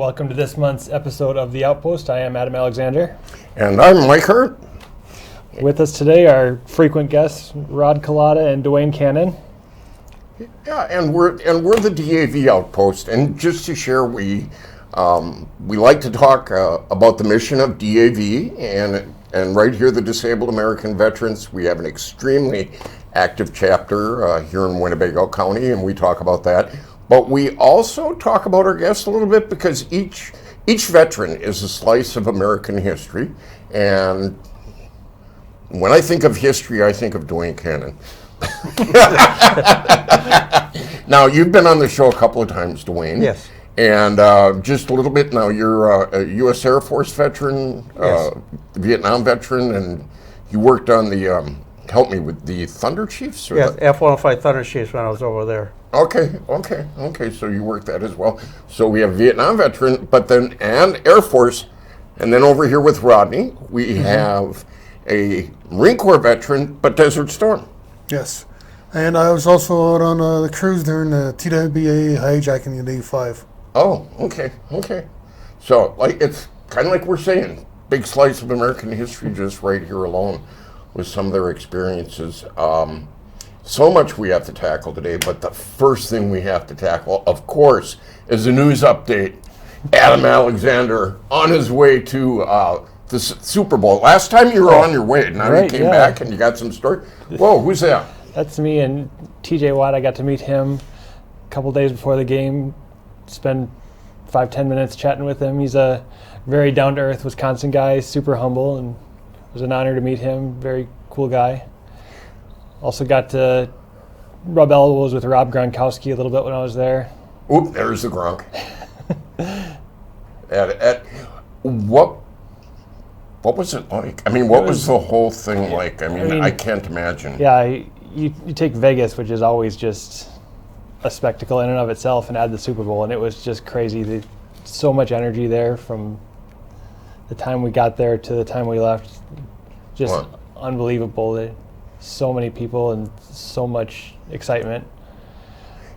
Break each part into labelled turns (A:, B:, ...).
A: Welcome to this month's episode of The Outpost. I am Adam Alexander.
B: And I'm Mike Hert.
A: With us today are frequent guests, Rod Kalata and Duane Canon.
B: Yeah, and we're the DAV Outpost. And just to share, we like to talk about the mission of DAV and right here, the Disabled American Veterans. We have an extremely active chapter here in Winnebago County, and we talk about that. But we also talk about our guests a little bit because each veteran is a slice of American history. And when I think of history, I think of Duane Canon. Now, you've been on the show a couple of times, Duane.
C: Yes.
B: And just a little bit now, you're a U.S. Air Force veteran,
C: Yes.
B: Vietnam veteran, and you worked on the, help me with the Thunder Chiefs? Or
C: Yes, F-105 Thunder Chiefs when I was over there.
B: Okay, so you worked that as well. So we have Vietnam veteran, and Air Force, and then over here with Rodney, we have a Marine Corps veteran, but Desert Storm.
D: Yes. And I was also out on the cruise during the TWA hijacking in D5.
B: Oh, okay. So, it's kind of like we're saying, big slice of American history just right here alone with some of their experiences. So much we have to tackle today, but the first thing we have to tackle, of course, is a news update. Adam Alexander on his way to the Super Bowl. Last time you were on your way, now you came back and you got some story. Whoa, who's that?
A: That's me and TJ Watt. I got to meet him a couple days before the game, spend 5-10 minutes chatting with him. He's a very down-to-earth Wisconsin guy, super humble, and it was an honor to meet him. Very cool guy. Also got to rub elbows with Rob Gronkowski a little bit when I was there.
B: Oop, there's the Gronk. What was it like? I mean, what was the whole thing like? I mean, I can't imagine.
A: Yeah, you take Vegas, which is always just a spectacle in and of itself, and add the Super Bowl, and it was just crazy. So much energy there from the time we got there to the time we left. Just unbelievable. So many people and so much excitement.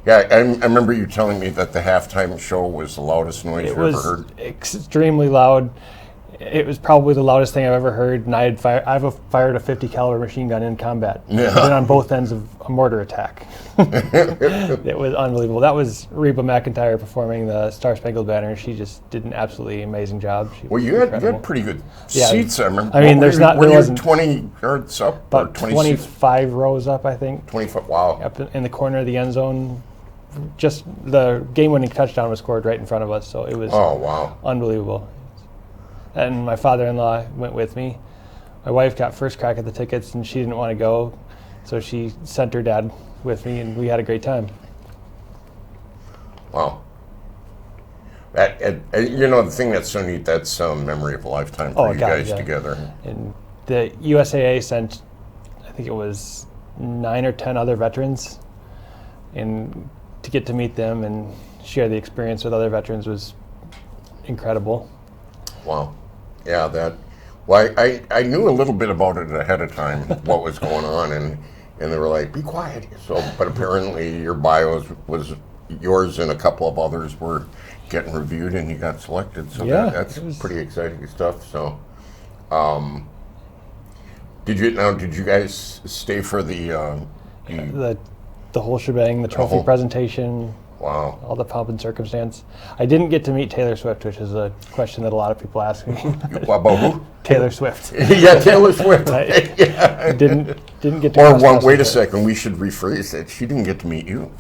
B: Yeah, I remember you telling me that the halftime show was the loudest noise you ever heard.
A: It was extremely loud. It was probably the loudest thing I've ever heard, and I've fired a 50 caliber machine gun in combat. Yeah. I've been on both ends of a mortar attack. It was unbelievable. That was Reba McEntire performing the Star Spangled Banner. She just did an absolutely amazing job.
B: Well, you had pretty good seats. I remember.
A: I mean, there wasn't
B: 20 yards up,
A: about 25 rows up, I think.
B: 25. Wow.
A: Up in the corner of the end zone. Just the game-winning touchdown was scored right in front of us, so it was unbelievable. And my father-in-law went with me. My wife got first crack at the tickets, and she didn't want to go, so she sent her dad with me, and we had a great time.
B: Wow. The thing that's so neat, that's a memory of a lifetime for you guys together.
A: And the USAA sent, I think it was 9 or 10 other veterans, and to get to meet them and share the experience with other veterans was incredible.
B: Wow. Yeah, I knew a little bit about it ahead of time, what was going on, and they were like, be quiet. So, but apparently your bio was yours and a couple of others were getting reviewed and you got selected. So that's pretty exciting stuff. So, did you guys stay for the
A: whole shebang, the trophy presentation?
B: Wow.
A: All the pomp and circumstance. I didn't get to meet Taylor Swift, which is a question that a lot of people ask me.
B: About who?
A: Taylor Swift.
B: Yeah, Taylor Swift.
A: Didn't get to
B: wait a second, we should rephrase it. She didn't get to meet you.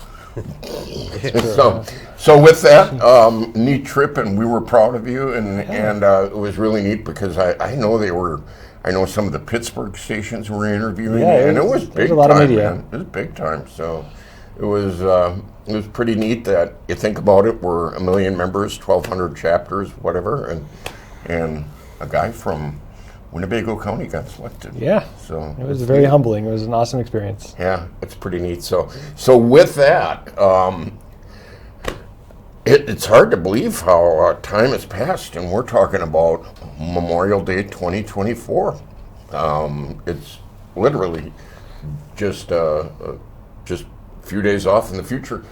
B: So with that, neat trip, and we were proud of you, and it was really neat because I know some of the Pittsburgh stations were interviewing, and it was big time. A lot of media. Man. It was big time. So it was pretty neat that you think about it. We're 1 million members, 1,200 chapters, whatever, and a guy from Winnebago County got selected.
A: Yeah.
B: So
A: it was very humbling. It was an awesome experience.
B: Yeah, it's pretty neat. So with that, it's hard to believe how time has passed, and we're talking about Memorial Day 2024. It's literally just a few days off in the future.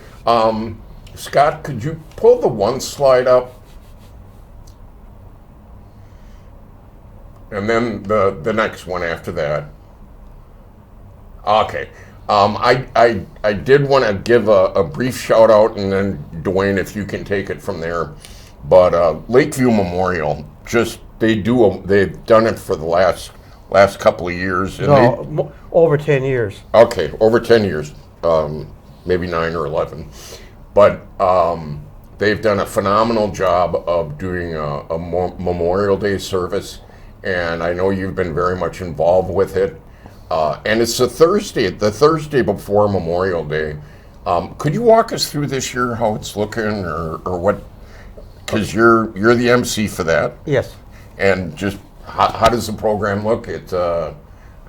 B: Scott, could you pull the one slide up And then the next one after that. Okay. I did want to give a brief shout out, and then Duane, if you can take it from there. But Lakeview Memorial, they've done it for the last couple of years. And
C: over 10 years.
B: Okay, over 10 years, maybe 9 or 11. But they've done a phenomenal job of doing a Memorial Day service, and I know you've been very much involved with it. And it's the Thursday before Memorial Day. Could you walk us through this year, how it's looking, or what? Because you're the MC for that.
C: Yes.
B: And just how does the program look? It's I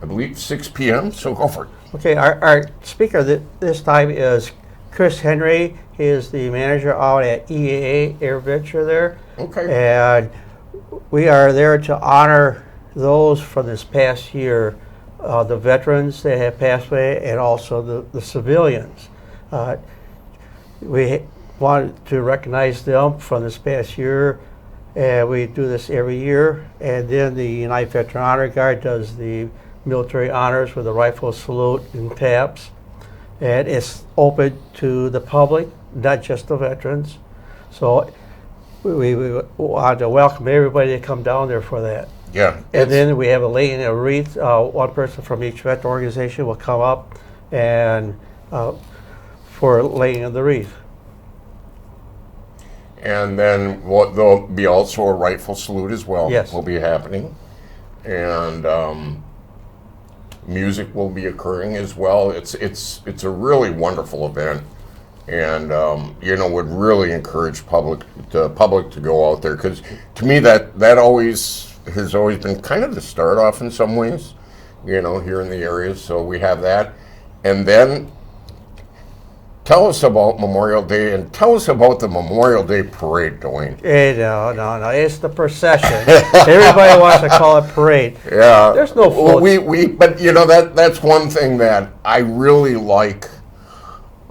B: believe 6 p.m. So go for it.
C: Okay, our speaker this time is Chris Henry. He is the manager out at EAA Air Venture there.
B: Okay.
C: And we are there to honor those from this past year, the veterans that have passed away, and also the civilians. We wanted to recognize them from this past year, and we do this every year. And then the United Veteran Honor Guard does the military honors with a rifle salute and taps. And it's open to the public, not just the veterans. So we want to welcome everybody to come down there for that.
B: Yeah.
C: And then we have a laying of a wreath. One person from each veteran organization will come up and for laying of the wreath.
B: And then there'll be also a rifle salute as well.
C: Yes.
B: Will be happening. And music will be occurring as well. It's a really wonderful event, and would really encourage the public to go out there, because to me that has always been kind of the start off in some ways, here in the area. So we have that, and then tell us about Memorial Day, and tell us about the Memorial Day Parade, Duane.
C: No, it's the procession. Everybody wants to call it parade.
B: Yeah,
C: there's no floats.
B: But that's one thing that I really like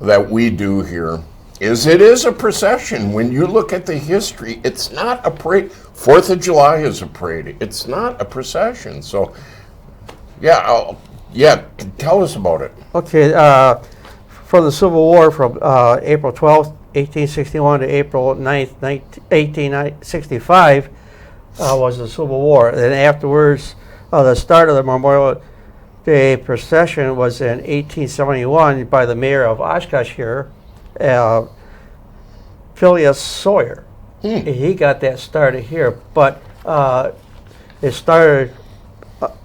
B: that we do here is it is a procession. When you look at the history, it's not a parade. 4th of July is a parade. It's not a procession. So, tell us about it.
C: Okay. From the Civil War, from April 12th, 1861 to April 9th, 1865 was the Civil War. And afterwards, the start of the Memorial Day procession was in 1871 by the mayor of Oshkosh here, Phileas Sawyer. He got that started here, but it started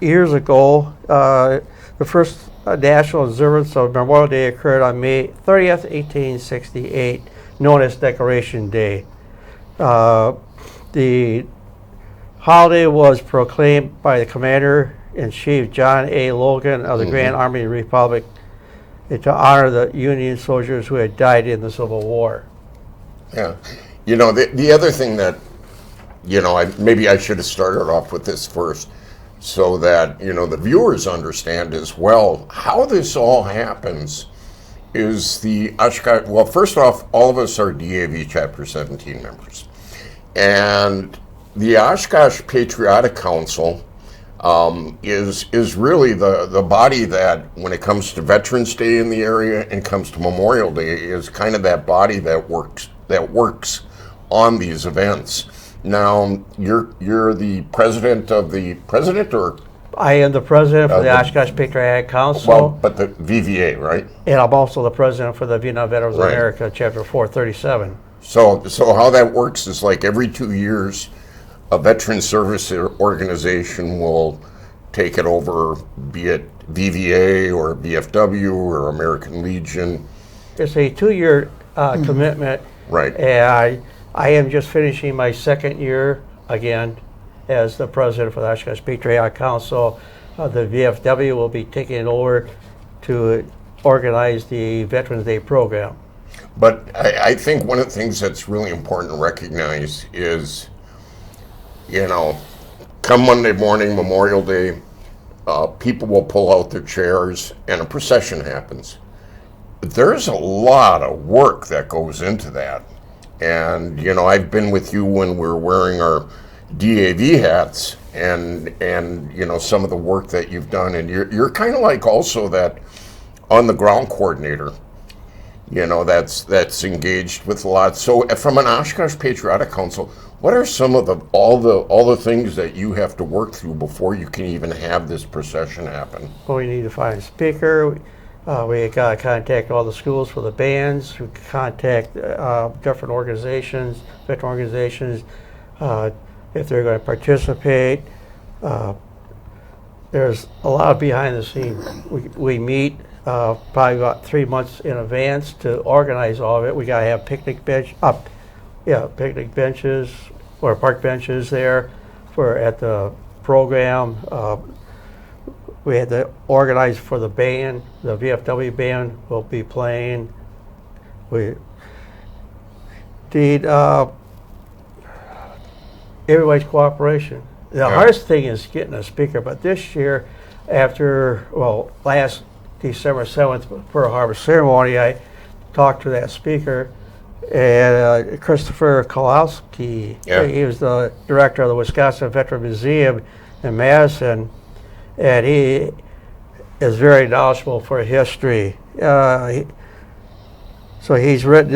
C: years ago. The first national observance of Memorial Day occurred on May 30th, 1868, known as Decoration Day. The holiday was proclaimed by the Commander-in-Chief John A. Logan of the Grand Army of the Republic to honor the Union soldiers who had died in the Civil War.
B: Yeah. The other thing that, maybe I should have started off with this first, so that the viewers understand as well how this all happens. Is the Oshkosh, well, first off, all of us are DAV Chapter 17 members, and the Oshkosh Patriotic Council is really the body that, when it comes to Veterans Day in the area and comes to Memorial Day, is kind of that body that works on these events. Now, you're the president, or?
C: I am the president for the Oshkosh Patriotic Council.
B: Well, but the VVA, right?
C: And I'm also the president for the Vietnam Veterans of America, Chapter 437.
B: So how that works is, like, every 2 years, a veteran service organization will take it over, be it VVA or VFW or American Legion.
C: It's a 2-year commitment.
B: Right.
C: And I am just finishing my 2nd year again as the president for the Oshkosh Patriotic Council. The VFW will be taking it over to organize the Veterans Day program.
B: But I think one of the things that's really important to recognize is, come Monday morning, Memorial Day, people will pull out their chairs and a procession happens. There's a lot of work that goes into that. And, I've been with you when we're wearing our DAV hats, and you know, some of the work that you've done, and you're kind of like also that on the ground coordinator, you know, that's engaged with a lot. So from an Oshkosh Patriotic Council, what are some of all the things that you have to work through before you can even have this procession happen?
C: Well, we need to find a speaker. We got to contact all the schools for the bands. We contact different organizations, veteran organizations, if they're going to participate. There's a lot behind the scenes. We meet probably about 3 months in advance to organize all of it. We got to have picnic benches or park benches there at the program. We had to organize for the band. The VFW band will be playing. We need everybody's cooperation. The hardest thing is getting a speaker, but this year, last December 7th, Pearl Harbor ceremony, I talked to that speaker, and Christopher Kalowski, he was the director of the Wisconsin Veteran Museum in Madison, and he is very knowledgeable for history. So he's written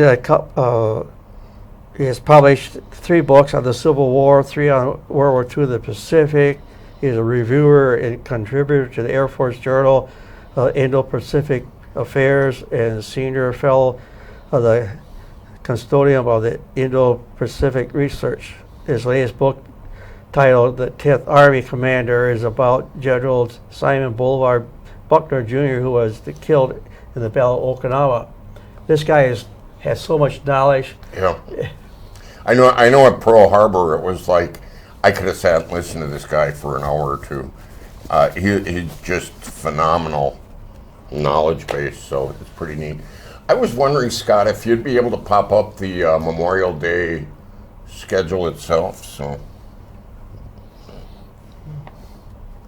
C: he has published 3 books on the Civil War, 3 on World War II, the Pacific. He's a reviewer and contributor to the Air Force Journal, Indo-Pacific Affairs, and senior fellow of the custodian of the Indo-Pacific Research. His latest book, titled The 10th Army Commander, is about General Simon Bolivar Buckner Jr., who was killed in the Battle of Okinawa. This guy has so much knowledge.
B: Yeah. I know at Pearl Harbor it was like I could have sat and listened to this guy for an hour or two. He's just phenomenal knowledge base, so it's pretty neat. I was wondering, Scott, if you'd be able to pop up the Memorial Day schedule itself. So,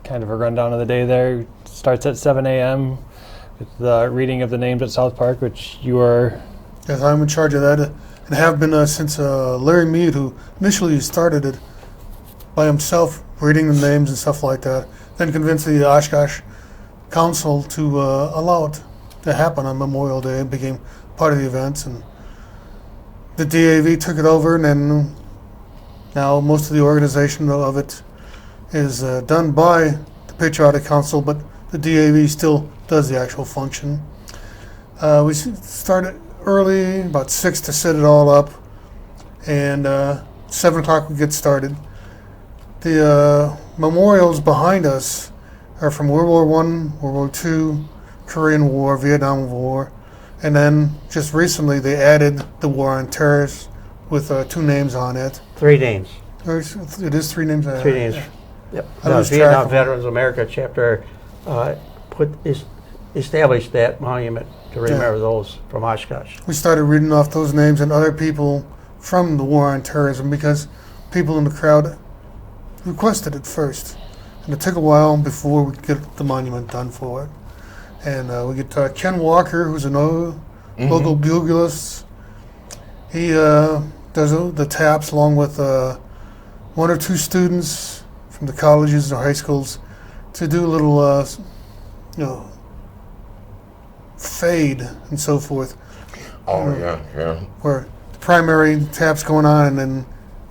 A: kind of a rundown of the day there. Starts at 7 a.m. with the reading of the names at South Park, which you are...
D: Yes, I'm in charge of that, and have been since Larry Mead, who initially started it by himself, reading the names and stuff like that, then convinced the Oshkosh Council to allow it to happen on Memorial Day. It became part of the events, and the DAV took it over, and then now most of the organization of it is done by the Patriotic Council, but the DAV still does the actual function. We started early, about 6 to set it all up, and 7 o'clock we get started. The memorials behind us are from World War I, World War II, Korean War, Vietnam War, and then just recently they added the War on Terror with 2 names on it.
C: 3 names.
D: It is 3 names.
C: 3 names. Yep.
D: I
C: The
D: lose track
C: Vietnam
D: of
C: Veterans America chapter established that monument to remember those from Oshkosh.
D: We started reading off those names and other people from the War on Terrorism because people in the crowd requested it first. And it took a while before we could get the monument done for it. And we get Ken Walker, who's an local bugleist. He does the taps along with 1 or 2 students from the colleges or high schools to do a little, fade and so forth.
B: Oh, yeah.
D: Where the primary tap's going on, and then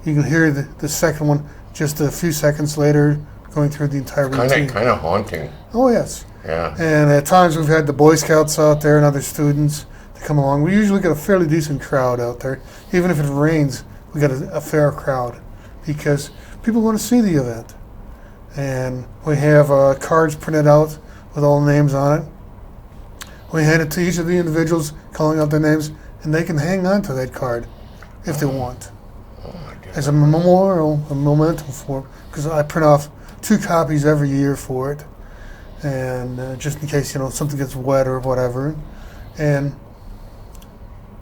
D: you can hear the second one just a few seconds later going through the entire routine.
B: Kind of haunting.
D: Oh, yes.
B: Yeah.
D: And at times we've had the Boy Scouts out there and other students to come along. We usually get a fairly decent crowd out there. Even if it rains, we get a fair crowd because people want to see the event. And we have cards printed out with all the names on it. We hand it to each of the individuals, calling out their names, and they can hang on to that card if they want. As a memorial, a memento for, because I print off 2 copies every year for it, and just in case something gets wet or whatever, and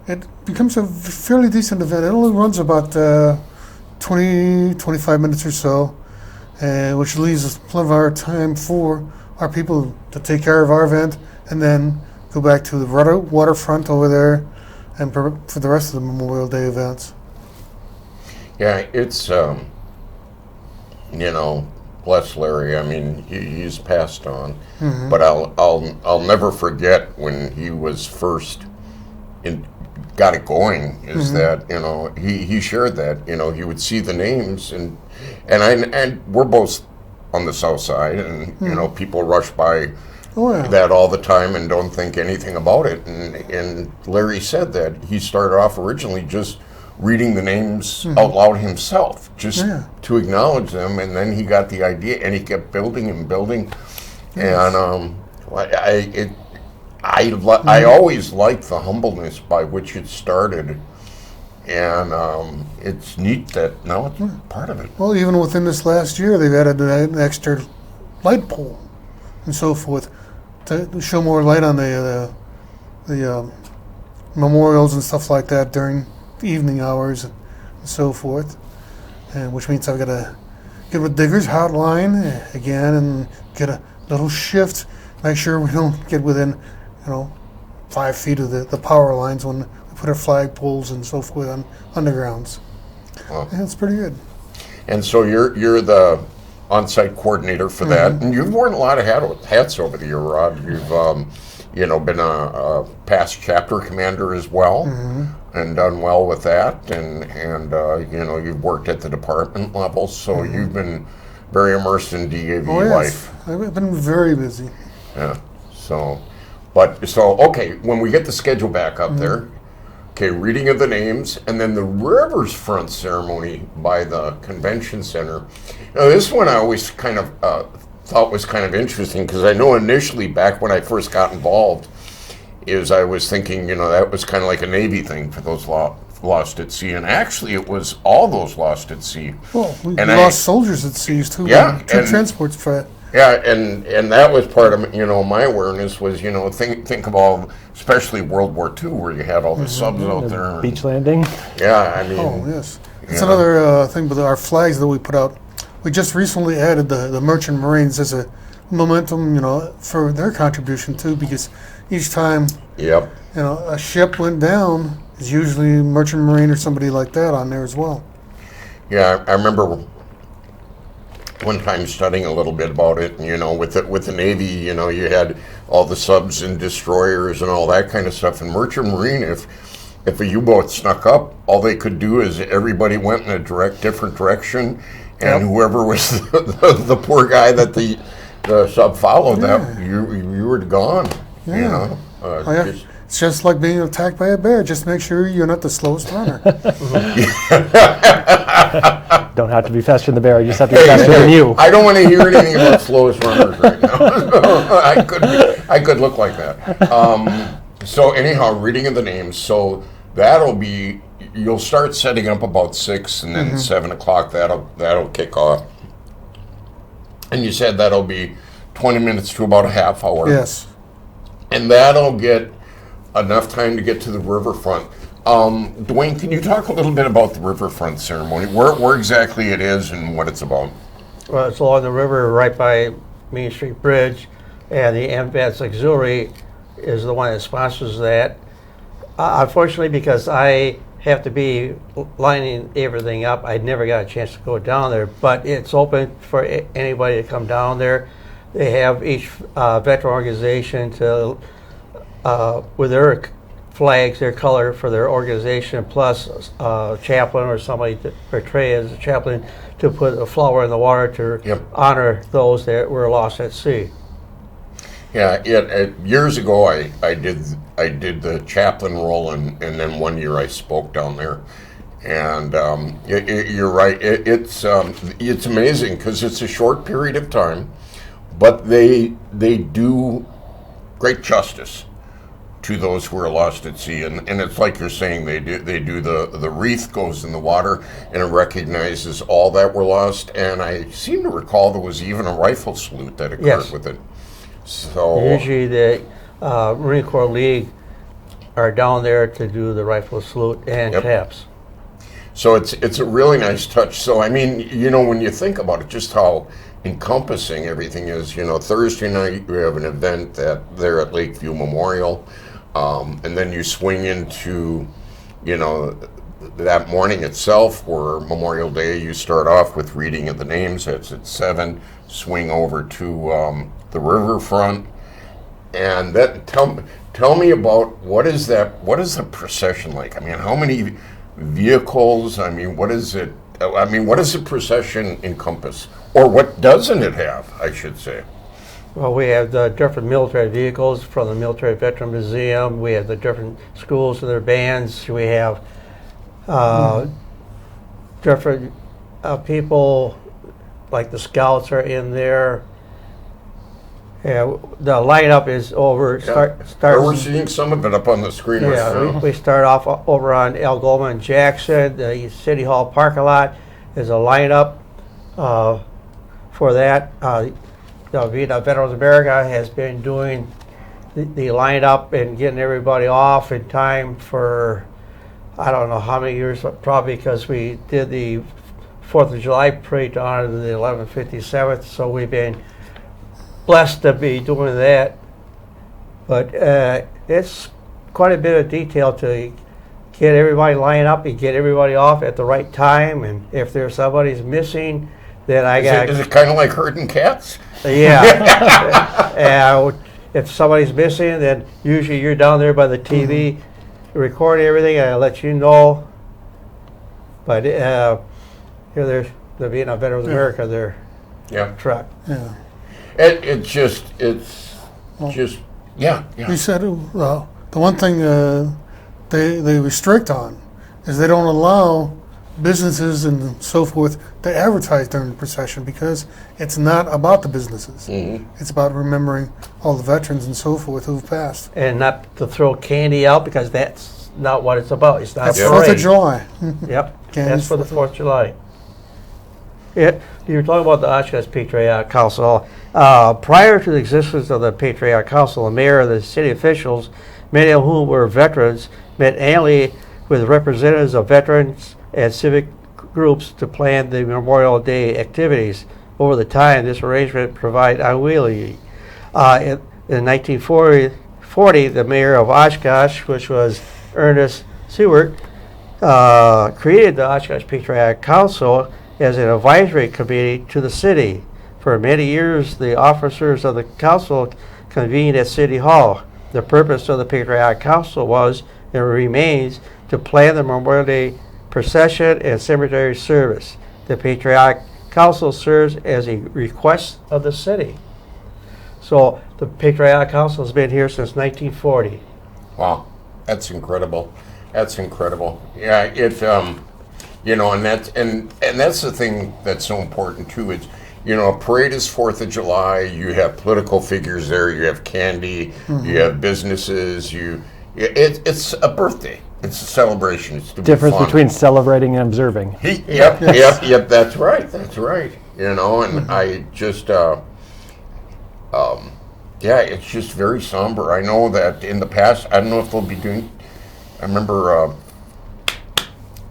D: it becomes a fairly decent event. It only runs about 20-25 minutes or so, which leaves us plenty of our time for our people to take care of our event, and then go back to the waterfront over there, and for the rest of the Memorial Day events.
B: Yeah, it's bless Larry. I mean, he's passed on, but I'll never forget when he was first got it going. Is that he shared that he would see the names and we're both on the south side, and people rush by that all the time and don't think anything about it. And Larry said that he started off originally just reading the names out loud himself, just to acknowledge them, and then he got the idea, and he kept building and building. And I always liked the humbleness by which it started, and it's neat that now it's part of it.
D: Well, even within this last year, they've added an extra light pole and so forth to show more light on the memorials and stuff like that during the evening hours and so forth. And which means I've got to get with Digger's hotline again and get a little shift, make sure we don't get within 5 feet of the power lines when we put our flag poles and so forth on undergrounds.
B: Wow.
D: Yeah, it's pretty good.
B: And so you're the on-site coordinator for that, and you've worn a lot of hats over the year, Rod. You've been a past chapter commander as well, and done well with that, and you've worked at the department level, so you've been very immersed in DAV life.
D: I've been very busy.
B: Yeah. So okay, when we get the schedule back up there, okay, reading of the names, and then the Rivers Front ceremony by the convention center. Now, this one I always kind of thought was kind of interesting, because I know initially back when I first got involved, I was thinking, that was kind of like a Navy thing for those lost at sea, and actually it was all those lost at sea.
D: Well, we lost soldiers at sea too.
B: Yeah,
D: two transports for it.
B: Yeah, and that was part of my awareness was think of all, especially World War II, where you had all the subs out there.
A: Beach landing.
B: Yeah, I mean.
D: Oh yes, it's another thing with our flags that we put out. We just recently added the Merchant Marines as a momentum, for their contribution too, because each time a ship went down, is usually Merchant Marine or somebody like that on there as well.
B: Yeah, I remember one time studying a little bit about it, and with the Navy, you had all the subs and destroyers and all that kind of stuff. And Merchant Marine, if a U-boat snuck up, all they could do is everybody went in a different direction, and whoever was the poor guy that the sub followed, that you were gone.
D: Yeah. It's just like being attacked by a bear. Just make sure you're not the slowest runner.
A: Don't have to be faster than the bear. You just have to be faster than you.
B: I don't want to hear anything about slowest runners right now. I could look like that. So anyhow, reading of the names. So you'll start setting up about 6, and then 7 o'clock. That'll kick off. And you said that'll be 20 minutes to about a half hour.
D: Yes.
B: And that'll get enough time to get to the riverfront. Duane, can you talk a little bit about the riverfront ceremony, where exactly it is and what it's about?
C: Well, it's along the river right by Main Street Bridge, and the MVATS Auxiliary is the one that sponsors that. Unfortunately, because I have to be lining everything up, I never got a chance to go down there, but it's open for anybody to come down there. They have each veteran organization with their flags, their color for their organization, plus a chaplain or somebody to portray as a chaplain to put a flower in the water to honor those that were lost at sea.
B: Yeah, years ago I did the chaplain role, and then one year I spoke down there, and you're right. It's amazing because it's a short period of time, but they do great justice to those who are lost at sea, and it's like you're saying, they do the wreath goes in the water, and it recognizes all that were lost, and I seem to recall there was even a rifle salute that occurred with it. So
C: usually the Marine Corps League are down there to do the rifle salute and taps.
B: So it's a really nice touch. So I mean, when you think about it, just how encompassing everything is. Thursday night we have an event there at Lakeview Memorial. And then you swing into, that morning itself, where Memorial Day, you start off with reading of the names. That's at 7. swing over to the riverfront. And that tell me about what is the procession like? I mean, how many vehicles? I mean, what is it? I mean, what does the procession encompass, or what doesn't it have? I should say.
C: Well, we have the different military vehicles from the Military Veteran Museum. We have the different schools and their bands. We have different people, like the scouts are in there. Yeah, the lineup is over.
B: We're seeing some of it up on the screen right now.
C: We start off over on Algoma and Jackson. The City Hall parking lot is a lineup for that. The Vietnam Veterans America has been doing the lineup and getting everybody off in time for I don't know how many years, probably because we did the 4th of July parade to honor the 1157th, so we've been blessed to be doing that. But it's quite a bit of detail to get everybody lined up and get everybody off at the right time, and if there's somebody's missing, then
B: Is it kind of like herding cats?
C: Yeah. If somebody's missing, then usually you're down there by the TV recording everything, and I let you know. But here there's the Vietnam Veterans America, their truck.
D: Yeah.
B: It's just yeah.
D: You said the one thing they restrict on is they don't allow businesses and so forth to advertise during the procession because it's not about the businesses. It's about remembering all the veterans and so forth who've passed.
C: And not to throw candy out because that's not what it's about. It's not
D: That's
C: a parade.
D: 4th of July.
C: Yep, that's for the 4th of July. Yeah, you were talking about the Oshkosh Patriotic Council. Prior to the existence of the Patriotic Council, the mayor and the city officials, many of whom were veterans, met annually with representatives of veterans and civic groups to plan the Memorial Day activities. Over the time, this arrangement provided unwieldy. In 1940, the mayor of Oshkosh, which was Ernest Seward, created the Oshkosh Patriotic Council as an advisory committee to the city. For many years, the officers of the council convened at City Hall. The purpose of the Patriotic Council was and remains to plan the Memorial Day procession and cemetery service. The Patriotic Council serves as a request of the city. So the Patriotic Council has been here since 1940.
B: Wow, that's incredible. That's incredible. Yeah, it and that's the thing that's so important too. It's a parade is 4th of July. You have political figures there. You have candy. You have businesses. It's a birthday. It's a celebration. It's to
A: Difference
B: be fun.
A: between celebrating and observing.
B: Yep. That's right. And I just, it's just very somber. I know that in the past, I don't know if they'll be doing. I remember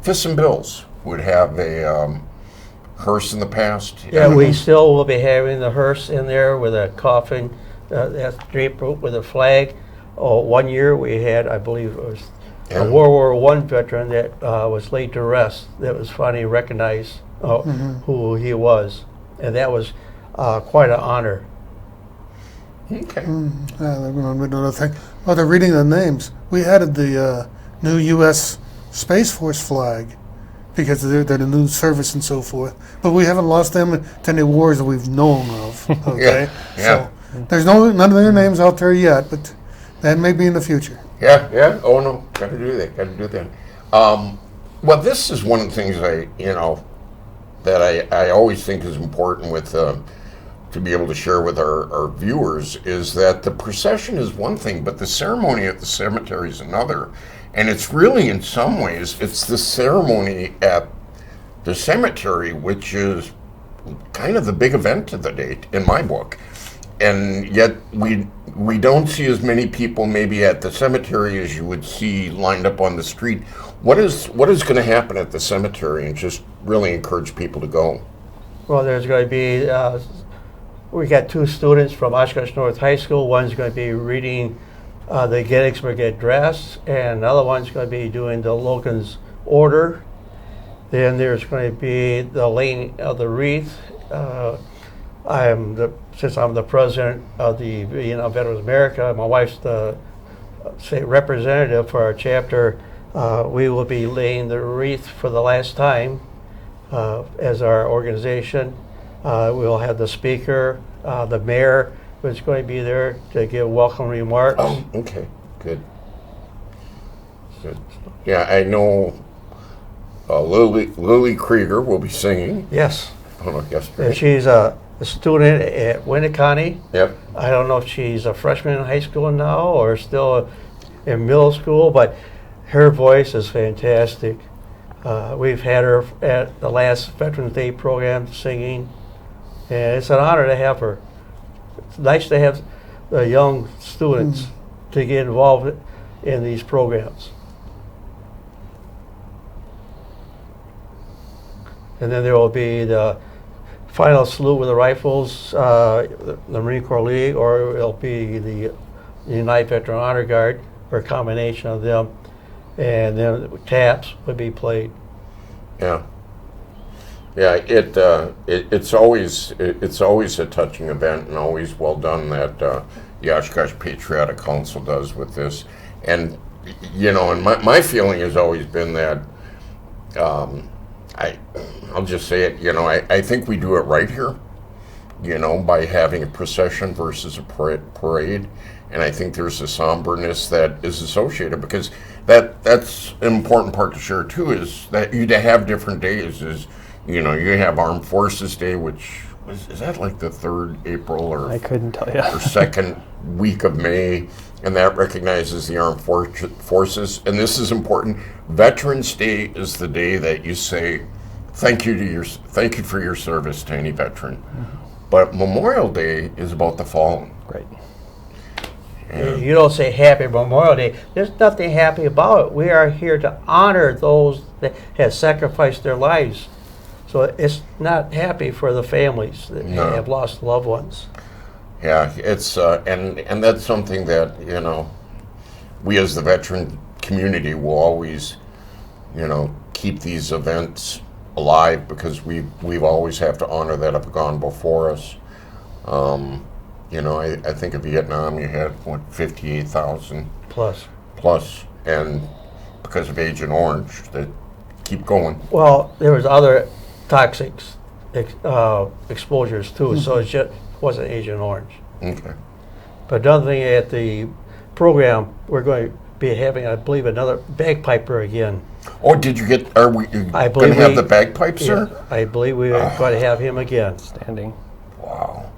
B: Fists and Bills would have a hearse in the past.
C: Yeah, we still will be having the hearse in there with a coffin that's draped with a flag. One year we had, I believe it was a World War I veteran that was laid to rest. That was finally recognized who he was, and that was quite an honor.
B: Okay.
D: Another thing. Well, they're reading the names. We added the new U.S. Space Force flag because they're the new service and so forth. But we haven't lost them to any wars that we've known of. Okay.
B: Yeah.
D: So there's none of their names out there yet, but that may be in the future.
B: Yeah. Oh no, got to do that. Well, this is one of the things that I always think is important with to be able to share with our viewers is that the procession is one thing, but the ceremony at the cemetery is another. And it's really, in some ways, it's the ceremony at the cemetery, which is kind of the big event of the day in my book. And yet we don't see as many people maybe at the cemetery as you would see lined up on the street. What is going to happen at the cemetery, and just really encourage people to go?
C: Well, there's going to be, we got 2 students from Oshkosh North High School. One's going to be reading the Gettysburg Address, and another one's going to be doing the Logan's Order. Then there's going to be the laying of the wreath since I'm the president of the Veterans America, my wife's the state representative for our chapter. We will be laying the wreath for the last time as our organization. We'll have the speaker, the mayor, who's going to be there to give welcome remarks.
B: Oh, okay, good. Good. Yeah, I know Lily Krieger will be singing.
C: Yes.
B: Oh, yesterday.
C: And she's a student at Winneconne.
B: Yep.
C: I don't know if she's a freshman in high school now or still in middle school, but her voice is fantastic. We've had her at the last Veterans Day program singing, and it's an honor to have her. It's nice to have the young students to get involved in these programs. And then there will be the final salute with the rifles, the Marine Corps League, or it'll be the United Veteran Honor Guard, or a combination of them. And then taps would be played.
B: Yeah. Yeah, it's always a touching event and always well done that the Oshkosh Patriotic Council does with this. And and my feeling has always been that I'll just say it, I think we do it right here, by having a procession versus a parade. And I think there's a somberness that is associated, because that's an important part to share too, is that you have different days. You have Armed Forces Day, which is that like the 3rd April or
A: I couldn't tell you.
B: or second week of May, and that recognizes the armed forces. And this is important. Veterans Day is the day that you say thank you for your service to any veteran. Mm-hmm. But Memorial Day is about the fallen.
A: Right.
B: And
C: You don't say Happy Memorial Day. There's nothing happy about it. We are here to honor those that have sacrificed their lives. So it's not happy for the families that
B: No.
C: have lost loved ones.
B: Yeah, it's and that's something that we as the veteran community will always keep these events alive, because we've always have to honor that have gone before us. I think of Vietnam, you had 58,000 plus, and because of Agent Orange, that keep going.
C: Well, there was other toxic exposures too, so it just wasn't Agent Orange.
B: Okay.
C: But another thing at the program, we're going to be having, I believe, another bagpiper again.
B: Oh, are we going to have the bagpipes, sir?
C: Yeah, I believe we're going to have him again.
A: Standing.
B: Wow,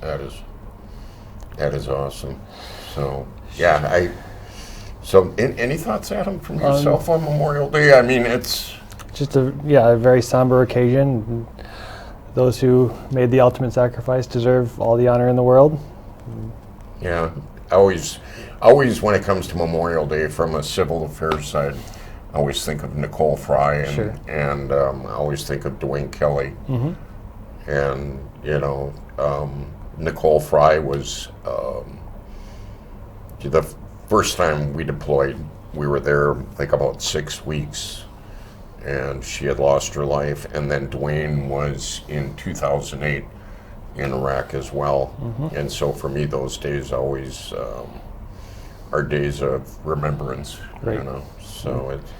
B: that is awesome. So yeah, any thoughts, Adam, from yourself on Memorial Day? I mean, it's
A: Just a very somber occasion. Those who made the ultimate sacrifice deserve all the honor in the world.
B: yeah. Always when it comes to Memorial Day from a civil affairs side, I always think of Nicole Fry and
A: Sure.
B: and I always think of Duane Kelly.
A: Mm-hmm.
B: And Nicole Fry was the first time we deployed. We were there, I think, about 6 weeks, and she had lost her life. And then Duane was in 2008 in Iraq as well.
A: Mm-hmm.
B: And so for me, those days always are days of remembrance.
A: Great.
B: So it's.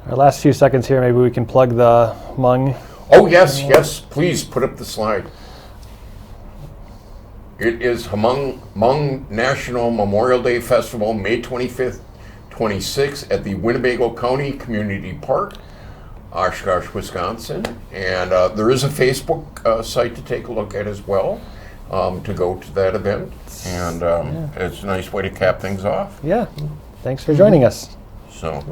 A: Our last few seconds here, maybe we can plug the Hmong.
B: Oh yes, please put up the slide. It is Hmong National Memorial Day Festival, May 25th, 26th at the Winnebago County Community Park, Oshkosh, Wisconsin. And there is a Facebook site to take a look at as well, to go to that event. And it's a nice way to cap things off.
A: Yeah. Thanks for joining us.
B: So